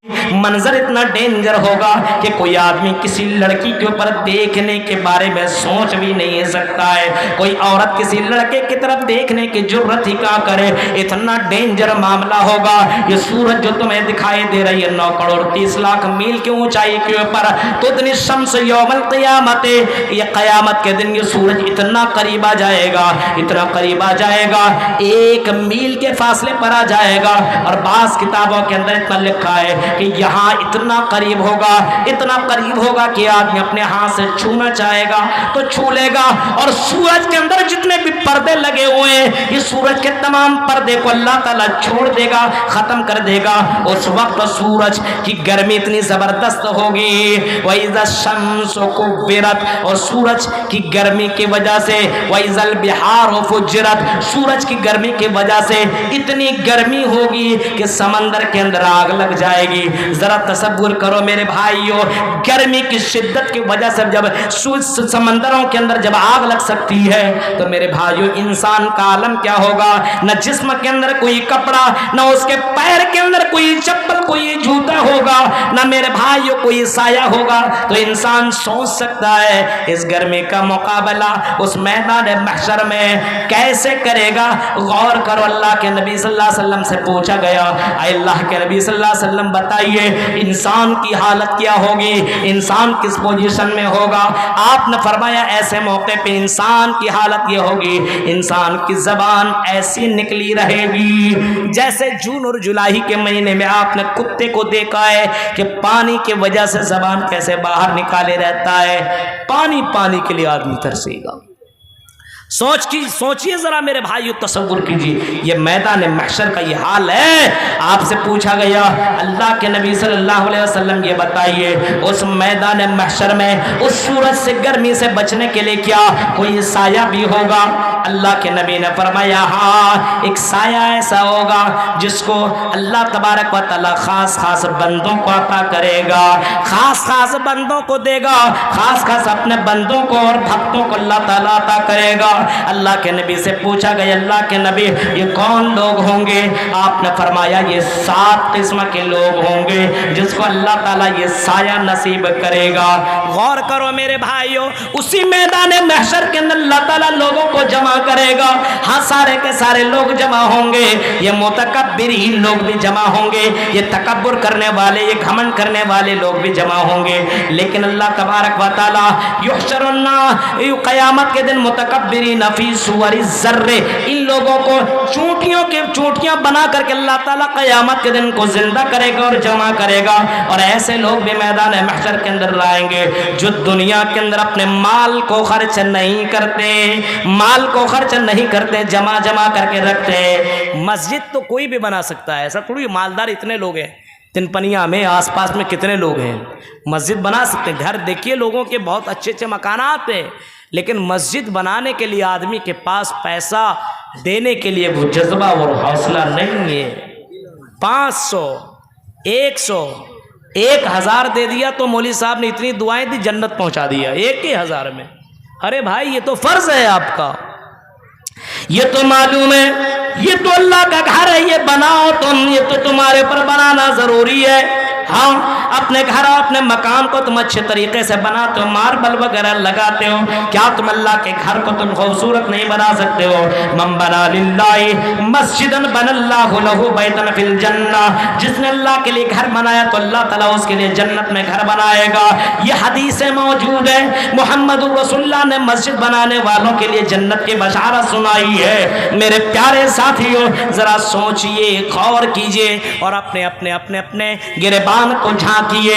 منظر اتنا ڈینجر ہوگا کہ کوئی آدمی کسی لڑکی کے اوپر دیکھنے کے بارے میں سوچ بھی نہیں سکتا ہے، کوئی عورت کسی لڑکے کی طرف دیکھنے کی جرت ہی کیا کرے، اتنا ڈینجر معاملہ ہوگا۔ یہ سورج جو تمہیں دکھائی دے رہی ہے 9 کروڑ 30 لاکھ میل کی اونچائی کے اوپر، تو اتنی شمس یوم القیامت، یہ قیامت کے دن یہ سورج اتنا قریب آ جائے گا، اتنا قریب آ جائے گا، 1 میل کے فاصلے پر آ جائے گا۔ اور بعض کتابوں کے اندر اتنا لکھا ہے کہ یہاں اتنا قریب ہوگا، اتنا قریب ہوگا کہ آدمی اپنے ہاتھ سے چھونا چاہے گا تو چھو لے گا۔ اور سورج کے اندر جتنے بھی پردے لگے ہوئے ہیں، یہ سورج کے تمام پردے کو اللہ تعالیٰ چھوڑ دے گا، ختم کر دے گا۔ اس وقت سورج کی گرمی اتنی زبردست ہوگی، وَإِذَا الشَّمْسُ كُوِّرَتْ، اور سورج کی گرمی کی وجہ سے وَإِذَا الْبِحَارُ فُجِّرَتْ، سورج کی گرمی کی وجہ سے اتنی گرمی ہوگی کہ سمندر کے اندر آگ لگ جائے گی۔ ذرا تصور کرو میرے بھائیو، گرمی کی شدت کی وجہ سے جب سمندروں کے اندر جب آگ لگ سکتی ہے تو میرے بھائیو انسان کا عالم کیا ہوگا؟ نہ جسم کے اندر کوئی کپڑا، نہ اس کے پیر کے اندر کوئی چپل کوئی جوتا ہوگا، نہ میرے بھائیو کوئی سایہ ہوگا، تو انسان سوچ سکتا ہے اس گرمی کا مقابلہ اس میدان محشر میں کیسے کرے گا۔ غور کرو، اللہ کے نبی صلی اللہ علیہ وسلم سے پوچھا گیا، اے اللہ کے نبی صلی اللہ علیہ وسلم بتائیے انسان کی حالت کیا ہوگی، انسان کس پوزیشن میں ہوگا؟ آپ نے فرمایا ایسے موقع پہ انسان کی حالت یہ ہوگی، انسان کی زبان ایسی نکلی رہے گی جیسے جون اور جولائی کے مہینے میں آپ نے کتے کو دیکھا ہے کہ پانی کی وجہ سے زبان کیسے باہر نکالے رہتا ہے، پانی پانی کے لیے آدمی ترسے گا۔ سوچیے ذرا میرے بھائیو، تصور کیجیے یہ میدان محشر کا یہ حال ہے۔ آپ سے پوچھا گیا اللہ کے نبی صلی اللہ علیہ وسلم یہ بتائیے اس میدان محشر میں اس سورج سے گرمی سے بچنے کے لیے کیا کوئی سایہ بھی ہوگا؟ اللہ کے نبی نے فرمایا ہاں، ایک سایہ ایسا ہوگا جس کو اللہ تبارک و تعالیٰ خاص خاص بندوں کو عطا کرے گا، خاص خاص بندوں کو دے گا، خاص خاص اپنے بندوں کو اور بھکتوں کو اللہ تعالیٰ عطا کرے گا۔ اللہ کے نبی سے پوچھا گیا اللہ کے نبی یہ کون لوگ ہوں گے؟ آپ نے فرمایا یہ 7 قسم کے لوگ ہوں گے جس کو اللہ تعالیٰ یہ سایہ نصیب کرے گا۔ غور کرو میرے بھائیو، اسی میدان محشر کے اندر اللہ تعالیٰ لوگوں کو جمع کرے گا، ہاں سارے کے سارے لوگ جمع ہوں گے، یہ متکبرین لوگ بھی جمع ہوں گے، یہ تکبر کرنے والے یہ گھمنڈ کرنے والے لوگ بھی جمع ہوں گے، لیکن اللہ تبارک و تعالیٰ یحشر الناس، قیامت کے دن متکبرین فی صور الذر، ان لوگوں کو چونٹیاں بنا کر کے اللہ تعالیٰ قیامت کے دن کو زندہ کرے گا اور جمع کرے گا، اور ایسے لوگ بھی میدان محشر کے اندر لائیں گے جو دنیا کے اندر اپنے مال کو خرچ نہیں کرتے، مال کو خرچ نہیں کرتے، جمع کر کے رکھتے۔ مسجد تو کوئی بھی بنا سکتا ہے، ایسا تھوڑی مالدار اتنے لوگ ہیں، تنپنیا میں آس پاس میں کتنے لوگ ہیں، مسجد بنا سکتے ہیں۔ گھر دیکھیے لوگوں کے بہت اچھے اچھے مکانات ہیں، لیکن مسجد بنانے کے لیے آدمی کے پاس پیسہ دینے کے لیے وہ جذبہ اور حوصلہ نہیں ہے۔ 500 100 1000 دے دیا تو مولوی صاحب نے اتنی دعائیں دی جنت پہنچا دیا 1000 میں۔ ارے بھائی یہ تو فرض ہے آپ کا، یہ تو معلوم ہے، یہ تو اللہ کا گھر ہے، یہ بناؤ تم، یہ تو تمہارے پر بنانا ضروری ہے۔ ہاں اپنے گھر اپنے مکان کو تم اچھے طریقے سے بناتے ہو، ماربل وغیرہ لگاتے ہو، کیا تم اللہ کے گھر کو تم خوبصورت نہیں بنا سکتے ہو؟ من بنا للہ مسجدا بنى اللہ لہ بیتا فی الجنہ، جس نے اللہ کے لیے گھر بنایا تو اللہ تعالیٰ اس کے لیے جنت میں گھر بنائے گا۔ یہ حدیث موجود ہے، محمد رسول اللہ نے مسجد بنانے والوں کے لیے جنت کی بشارت سنائی ہے۔ میرے پیارے ساتھیوں ذرا سوچئے، غور کیجئے اور اپنے گریبان کو جھانکیے۔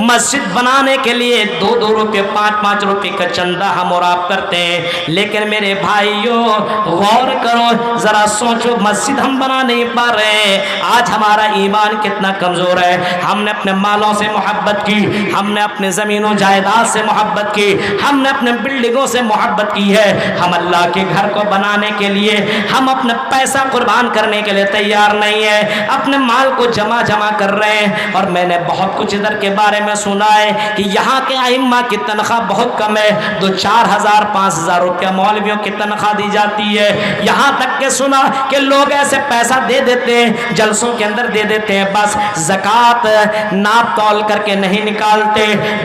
مسجد بنانے کے لیے 2 روپے 5 روپے کا چندہ ہم اور آپ کرتے ہیں، لیکن میرے بھائیوں غور کرو، ذرا سوچو، مسجد ہم بنا نہیں پا رہے ہیں۔ آج ہمارا ایمان کتنا کمزور ہے، ہم نے اپنے مالوں سے محبت کی، ہم نے اپنے زمین و جائیداد سے محبت کی، ہم نے اپنے بلڈنگوں سے محبت کی ہے، ہم اللہ کے گھر کو بنانے کے لیے ہم اپنا پیسہ قربان کرنے کے لیے تیار نہیں ہے، اپنے مال کو جمع کر رہے رہے ہیں، اور میں نے بہت کچھ ادھر کے بارے میں سنا ہے کہ یہاں کے ائمہ کی تنخواہ بہت کم ہے، 2-4,000 5,000 روپیہ مولویوں کی تنخواہ دی جاتی ہے۔ یہاں تک کہ سنا کہ لوگ ایسے پیسہ دے دیتے ہیں، جلسوں کے اندر دے دیتے ہیں، بس زکوٰۃ ناپ تول کر کے نہیں نکالتے،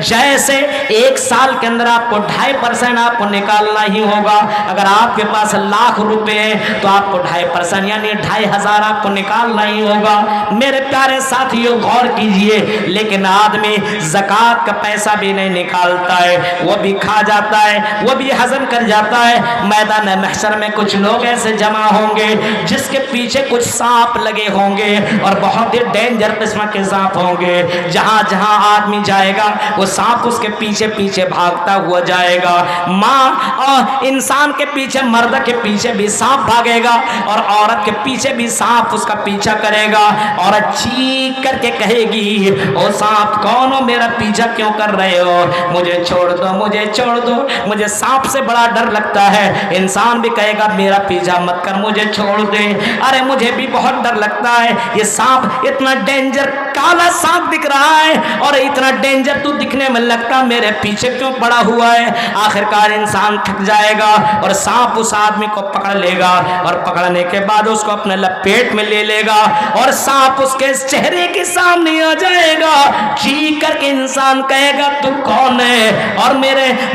جیسے ایک سال کے اندر آپ کو 2.5% آپ کو نکالنا ہی ہوگا۔ اگر آپ کے پاس لاکھ روپے ہیں تو آپ کو 2.5% یعنی 2,500 آپ کو نکالنا ہی ہوگا۔ میرے پیارے ساتھیوں غور کیجئے، لیکن آدمی زکوٰۃ کا پیسہ بھی نہیں نکالتا ہے، وہ بھی کھا جاتا ہے، وہ بھی ہضم کر جاتا ہے۔ میدان محشر میں کچھ لوگ ایسے جمع ہوں گے جس کے پیچھے کچھ سانپ لگے ہوں گے، اور بہت ہی ڈینجر قسم کے سانپ ہوں گے، جہاں جہاں آدمی جائے گا وہ سانپ اس کے پیچھے پیچھے بھاگتا ہوا جائے گا۔ ماں اور انسان کے پیچھے، مرد کے پیچھے بھی سانپ بھاگے گا، اور عورت کے پیچھے بھی سانپ اس کا پیچھا کرے گا۔ عورت چیخ کر کے کہے گی، او سانپ کون ہو، میرا پیچھا کیوں کر رہے ہو، مجھے چھوڑ دو، مجھے چھوڑ دو، مجھے سانپ سے بڑا ڈر لگتا ہے۔ انسان بھی کہے گا میرا پیچھا مت کر، مجھے چھوڑ دے، ارے مجھے بھی بہت ڈر لگتا ہے، یہ سانپ اتنا ڈینجر کالا سانپ دکھ رہا ہے اور اتنا ڈینجر تو دکھنے میں لگتا میرے پیچھے کیوں پڑا ہوا ہے۔ آخرکار انسان تھک جائے گا اور سانپ اس آدمی کو پکڑ لے گا، اور پکڑنے کے بعد اس کو اپنے لپیٹ میں لے لے گا، اور سانپ اس کے چہرے کے سامنے آ جائے گا۔ چیخ کر کے انسان کہے گا تو کون ہے اور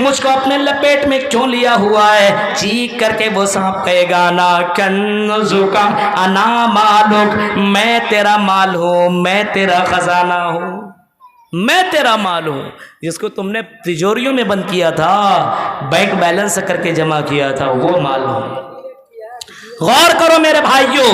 مجھ کو اپنے لپیٹ میں کیوں لیا ہوا ہے؟ چیخ کر کے وہ سانپ کہے گا انا کنزک انا مالک، میں تیرا مال ہوں، میں تیرا خزانہ ہوں، میں تیرا مال ہوں، جس کو تم نے تجوریوں میں بند کیا تھا، بینک بیلنس کر کے جمع کیا تھا، وہ مال ہوں۔ غور کرو میرے بھائیوں،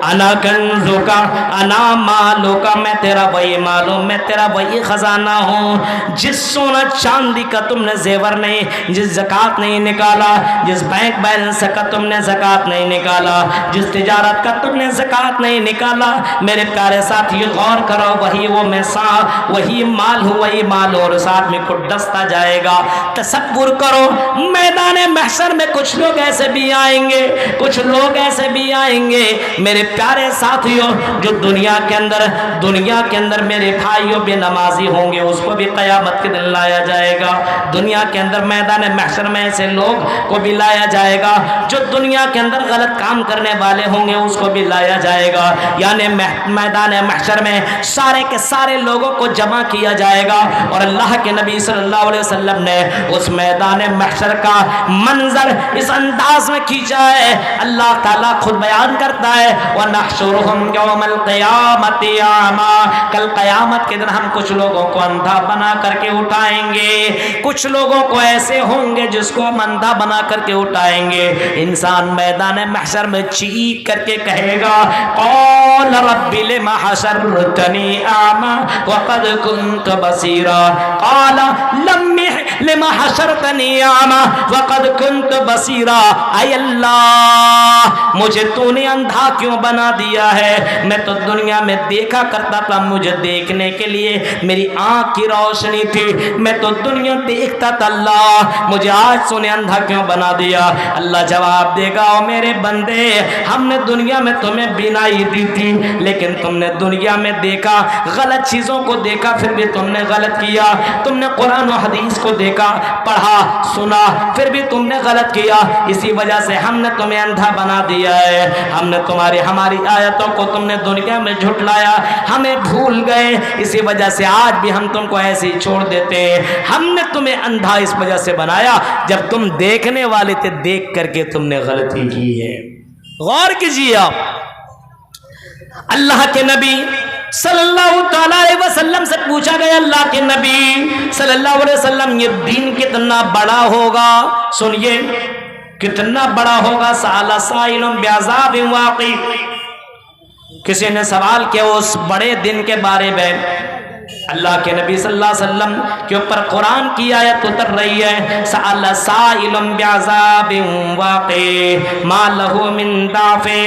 انا کنزوکا انا مالوکا، میں تیرا وہی مال ہوں، میں تیرا وہی خزانہ ہوں۔ جس سونا چاندی کا تم نے زیور نہیں، جس زکوٰۃ نہیں نکالا، جس بینک بیلنس کا تم نے زکوٰۃ نہیں نکالا، جس تجارت کا تم نے زکوٰۃ نہیں نکالا، میرے پیارے ساتھی غور کرو، وہی وہ میں وہی مال ہوں، وہی مال ہوں، اور اس آدمی کو ڈستا جائے گا۔ تصور کرو میدان محشر میں کچھ لوگ ایسے بھی آئیں گے، کچھ لوگ ایسے بھی آئیں گے میرے پیارے ساتھیوں، جو دنیا کے اندر میرے بھائیوں بے نمازی ہوں گے، اس کو بھی قیامت کے دن لایا جائے گا۔ دنیا کے اندر میدان محشر میں ایسے لوگ کو بھی لایا جائے گا جو دنیا کے اندر غلط کام کرنے والے ہوں گے، اس کو بھی لایا جائے گا۔ یعنی میدان محشر میں سارے کے سارے لوگوں کو جمع کیا جائے گا، اور اللہ کے نبی صلی اللہ علیہ وسلم نے اس میدان محشر کا منظر اس انداز میں کھینچا ہے۔ اللہ تعالیٰ خود بیان کرتا ہے وَنَحْشُرُهُمْ يَوْمَ الْقِيَامَةِ أَعْمَىٰ، کل قیامت کے دن ہم کچھ لوگوں کو اندھا بنا کر کے اٹھائیں گے، کچھ لوگوں کو ایسے ہوں گے جس کو ہم اندھا بنا کر کے اٹھائیں گے۔ انسان میدان محشر میں چیخ کر کے کہے گا قَالَ رَبِّ لِمَ حَشَرْتَنِي أَعْمَىٰ وَقَدْ كُنْتُ بَصِيرًا، قَالَ لِمَ حَشَرْتَنِي أَعْمَىٰ وَقَدْ كُنْتُ بَصِيرًا، اے اللہ مجھے تو نے اندھا کیوں بنا دیا ہے؟ میں تو دنیا میں دیکھا کرتا تھا، مجھے دیکھنے کے لیے میری آنکھ کی روشنی تھی، میں تو دنیا دیکھتا تھا، اللہ مجھے آج تو نے اندھا کیوں بنا دیا؟ اللہ جواب دے گا او میرے بندے، ہم نے دنیا میں تمہیں بینائی دی تھی، لیکن تم نے دنیا میں دیکھا، غلط چیزوں کو دیکھا، پھر بھی تم نے غلط کیا، تم نے قرآن و حدیث کو دیکھا، پڑھا، سنا، پھر بھی تم نے غلط کیا، اسی وجہ سے ہم نے تمہیں اندھا بنا دیا ہے، ہم نے ہماری آیتوں کو تم نے دنیا میں جھٹلایا، ہمیں بھول گئے، اسی وجہ سے آج بھی ہم تم کو ایسے ہی چھوڑ دیتے ہیں۔ ہم نے تمہیں اندھا اس وجہ سے بنایا، جب تم دیکھنے والے تھے، دیکھ کر کے تم نے غلطی کی ہے۔ غور کیجیے آپ، اللہ کے نبی صلی اللہ تعالیٰ علیہ وسلم سے پوچھا گیا، اللہ کے نبی صلی اللہ علیہ وسلم یہ دین کتنا بڑا ہوگا؟ سنیے کتنا بڑا ہوگا؟ سأل سائل بعذاب واقع، کسی نے سوال کیا اس بڑے دن کے بارے میں، اللہ کے نبی صلی اللہ علیہ وسلم کے اوپر قرآن کی آیت اتر رہی ہے، سأل سائل بعذاب واقع ما له من دافع،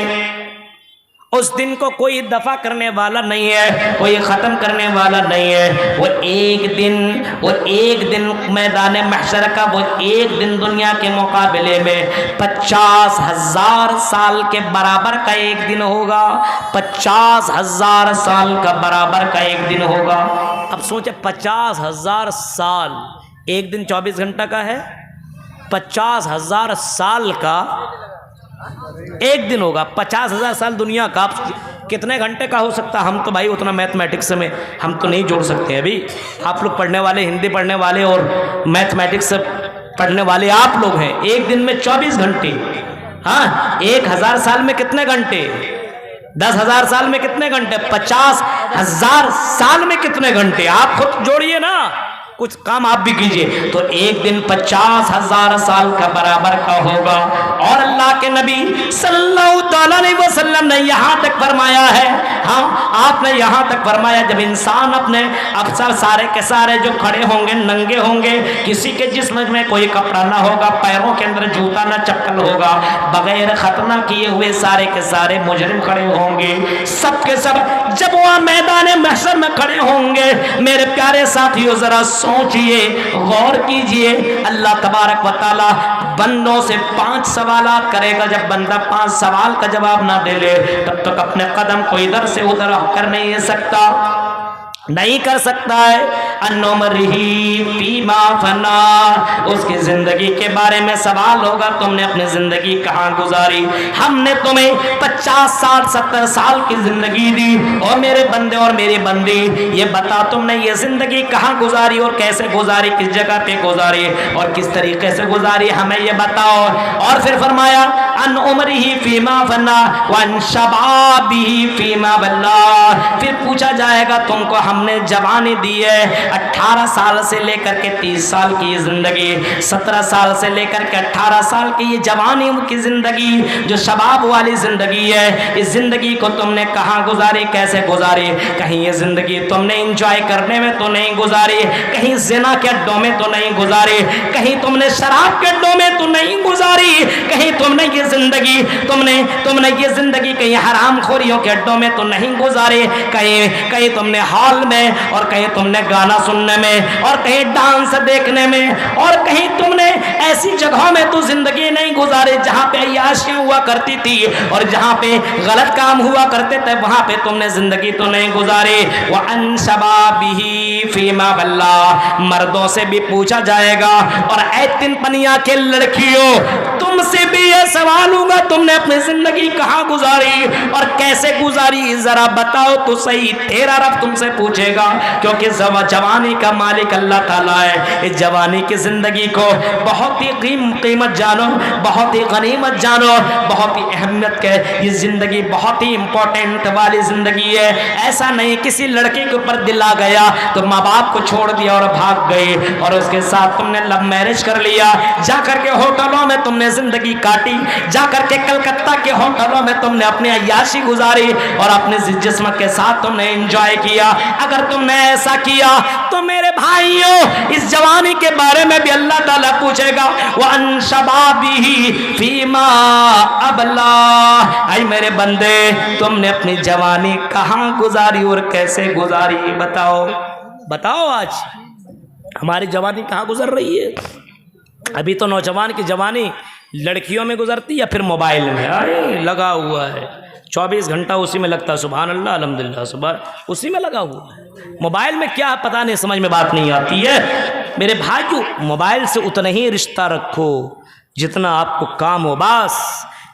اس دن کو کوئی دفع کرنے والا نہیں ہے، کوئی ختم کرنے والا نہیں ہے۔ وہ ایک دن میدان محشر کا، وہ ایک دن دنیا کے مقابلے میں 50,000 سال کے برابر کا ایک دن ہوگا، 50,000 سال کا برابر کا ایک دن ہوگا۔ اب سوچیں 50,000 سال، ایک دن 24 گھنٹہ کا ہے، 50,000 سال کا ایک دن ہوگا، 50,000 سال دنیا کا کتنے گھنٹے کا ہو سکتا؟ ہم تو بھائی اتنا میتھمیٹکس میں ہم تو نہیں جوڑ سکتے ہیں۔ ابھی آپ لوگ پڑھنے والے، ہندی پڑھنے والے اور میتھمیٹکس پڑھنے والے آپ لوگ ہیں۔ ایک دن میں 24 گھنٹے، ہاں 1000 سال میں کتنے گھنٹے؟ 10,000 سال میں کتنے گھنٹے؟ 50,000 سال میں کتنے گھنٹے؟ آپ خود جوڑیے نا، کچھ کام آپ بھی کیجئے۔ تو ایک دن 50,000 سال کا برابر کا ہوگا۔ اور اللہ کے نبی صلی اللہ علیہ وسلم نے یہاں تک فرمایا ہے، ہاں آپ نے یہاں تک فرمایا، جب انسان اپنے افسر سارے کے سارے جو کھڑے ہوں گے ننگے ہوں گے، کسی کے جسم میں کوئی کپڑا نہ ہوگا، پیروں کے اندر جوتا نہ چپل ہوگا، بغیر ختنہ کیے ہوئے سارے کے سارے مجرم کھڑے ہوں گے، سب کے سب جب وہ میدان محشر میں کھڑے ہوں گے، میرے پیارے ساتھیوں ذرا سوچئے، غور کیجئے، اللہ تبارک و تعالی بندوں سے 5 سوالات کرے گا۔ جب بندہ 5 سوال کا جواب نہ دے لے تب تک اپنے قدم کو ادھر سے ادھر کر نہیں سکتا، نہیں کر سکتا ہے۔ انمرہی فیما فنا، اس کی زندگی کے بارے میں سوال ہوگا، تم نے اپنی زندگی کہاں گزاری؟ ہم نے تمہیں 50 سال 70 سال کی زندگی دی، اور میرے بندے اور میری بندی یہ بتا تم نے یہ زندگی کہاں گزاری اور کیسے گزاری، کس جگہ پہ گزاری اور کس طریقے سے گزاری، ہمیں یہ بتاؤ۔ اور پھر فرمایا ان عمرہ فیما فنا وان شبابہ فیما بلا، پھر پوچھا جائے گا تم کو ہم نے جوانی دی ہے، 18 سال سے لے کر کے 30 سال کی یہ زندگی، 17 سال سے لے کر کے 18 سال کی یہ جوانی کی زندگی، جو شباب والی زندگی ہے، اس زندگی کو تم نے کہاں گزاری، کیسے گزاری؟ کہیں یہ زندگی تم نے انجوائے کرنے میں تو نہیں گزاری، کہیں زنا کے اڈوں میں تو نہیں گزاری، کہیں تم نے شراب کے اڈوں میں تو نہیں گزاری، کہیں تم نے یہ زندگی تم نے یہ زندگی کہیں حرام خوریوں کے اڈوں میں تو نہیں گزاری، کہیں تم نے ہال میں، اور کہیں تم نے گانا سننے میں، اور کہیں ڈانس دیکھنے میں، اور کہیں تم نے ایسی جگہوں میں تو زندگی نہیں گزارے جہاں پہ عیاشیاں ہوا کرتی تھی اور جہاں پہ غلط کام ہوا کرتے تھے، وہاں پہ تم نے زندگی تو نہیں گزاری۔ وَأَن شَبَابِهِ فِيمَا بَلَّا، مردوں سے بھی پوچھا جائے گا، اور اے تن پنیا کے لڑکیوں تم سے بھی یہ سوال ہوگا تم نے اپنی زندگی کہاں گزاری اور کیسے گزاری، ذرا بتاؤ تو صحیح، تیرا رب تم سے پوچھے گا، کیونکہ جوانی کا مالک اللہ تعالیٰ ہے۔ اس جوانی کی زندگی کو بہت ہی قیمت جانو، بہت ہی غنیمت جانو، بہت ہی اہمیت کے، یہ زندگی بہت ہی امپورٹنٹ والی زندگی ہے۔ ایسا نہیں کسی لڑکے کے اوپر دل آ گیا تو ماں باپ کو چھوڑ دیا اور بھاگ گئے، اور اس کے ساتھ تم نے لو میرج کر لیا، جا کر کے ہوٹلوں میں تم نے زندگی کاٹی، جا کر کے کلکتہ کے ہوٹلوں میں تم نے اپنی عیاشی گزاری اور اپنے جسم کے ساتھ تم نے انجوائے کیا۔ اگر تم نے ایسا کیا تو میرے بھائیوں اس جوانی کے بارے میں بھی اللہ تعالیٰ پوچھے گا، وَأَن شَبَابِهِ فِيمَا أَبْلَا، اے میرے بندے تم نے اپنی جوانی کہاں گزاری اور کیسے گزاری؟ بتاؤ آج ہماری جوانی کہاں گزر رہی ہے؟ ابھی تو نوجوان کی جوانی لڑکیوں میں گزرتی یا پھر موبائل میں لگا ہوا ہے، 24 گھنٹہ اسی میں لگتا ہے، سبحان اللہ الحمدللہ، صبح اسی میں لگا ہوا ہے۔ موبائل میں کیا پتہ نہیں، سمجھ میں بات نہیں آتی ہے۔ میرے بھائیو موبائل سے اتنا ہی رشتہ رکھو جتنا آپ کو کام ہو، بس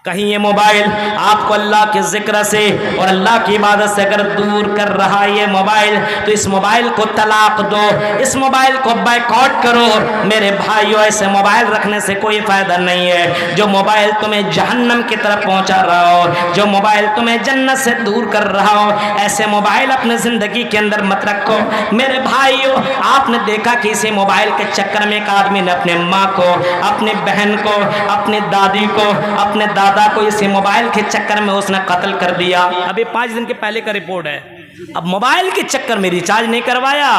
کہیں یہ موبائل آپ کو اللہ کے ذکر سے اور اللہ کی عبادت سے اگر دور کر رہا ہے یہ موبائل، تو اس موبائل کو طلاق دو، اس موبائل کو بائیکاٹ کرو۔ میرے بھائیو ایسے موبائل رکھنے سے کوئی فائدہ نہیں ہے۔ جو موبائل تمہیں جہنم کی طرف پہنچا رہا ہو، جو موبائل تمہیں جنت سے دور کر رہا ہو، ایسے موبائل اپنے زندگی کے اندر مت رکھو۔ میرے بھائیو آپ نے دیکھا کہ اسی موبائل کے چکر میں ایک آدمی نے اپنے ماں کو، اپنی بہن کو، اپنی دادی کو، اپنے دادا کو اسی موبائل کے چکر میں اس نے قتل کر دیا۔ ابھی 5 دن کے پہلے کا رپورٹ ہے۔ اب موبائل کے چکر میں ریچارج نہیں کروایا،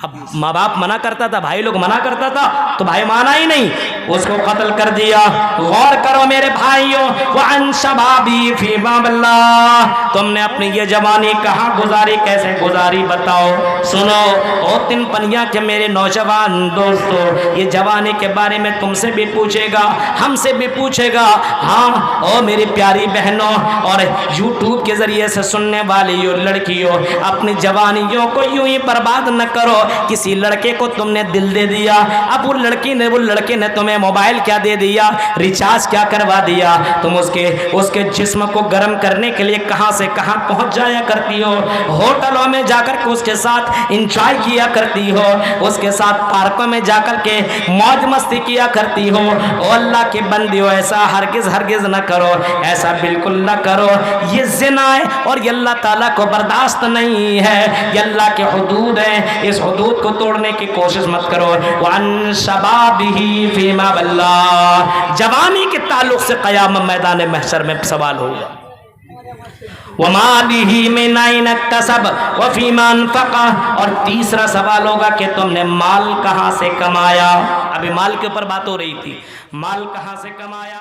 اب ماں باپ منع کرتا تھا، بھائی لوگ منع کرتا تھا تو بھائی مانا ہی نہیں، اس کو قتل کر دیا۔ غور کرو میرے بھائیوں، وَعَنْ شَبَابِي فِي بَابِ اللَّهِ، تم نے اپنی یہ جوانی کہاں گزاری، کیسے گزاری بتاؤ۔ سنو او تن پنیا کے میرے نوجوان دوستو، یہ جوانی کے بارے میں تم سے بھی پوچھے گا، ہم سے بھی پوچھے گا۔ ہاں او میری پیاری بہنوں اور یوٹیوب کے ذریعے سے سننے والی لڑکیوں، اپنی جوانیوں کو یوں ہی برباد نہ کرو۔ کسی لڑکے کو تم نے دل دے دیا، اب وہ لڑکے نے تمہیں موبائل کیا دے دیا، ریچارج کیا کروا دیا، تم اس کے جسم کو گرم کرنے کے لیے کہاں سے کہاں پہنچ جایا کرتی ہو، ہوٹلوں میں جا کر کے اس کے ساتھ انجوائے کیا کرتی ہو، اس کے ساتھ پارکوں میں جا کر کے موج مستی کیا کرتی ہو۔ او اللہ کے بندیو، ایسا ہرگز نہ کرو، ایسا بالکل نہ کرو، یہ زنا ہے اور یہ اللہ تعالیٰ کو برداشت نہیں ہے، یہ اللہ کے حدود ہیں، اس حدود کو توڑنے کی کوشش مت کرو۔ وَعَنْ شَبَابِهِ فِيمَا بَلَّا، جوانی کے تعلق سے قیامت میدان محشر میں سوال ہوگا۔ وَمَالِهِ مِنْ أَيْنَ اكْتَسَبَ وَفِيمَا أَنْفَقَ، اور تیسرا سوال ہوگا کہ تم نے مال کہاں سے کمایا۔ ابھی مال کے اوپر بات ہو رہی تھی، مال کہاں سے کمایا۔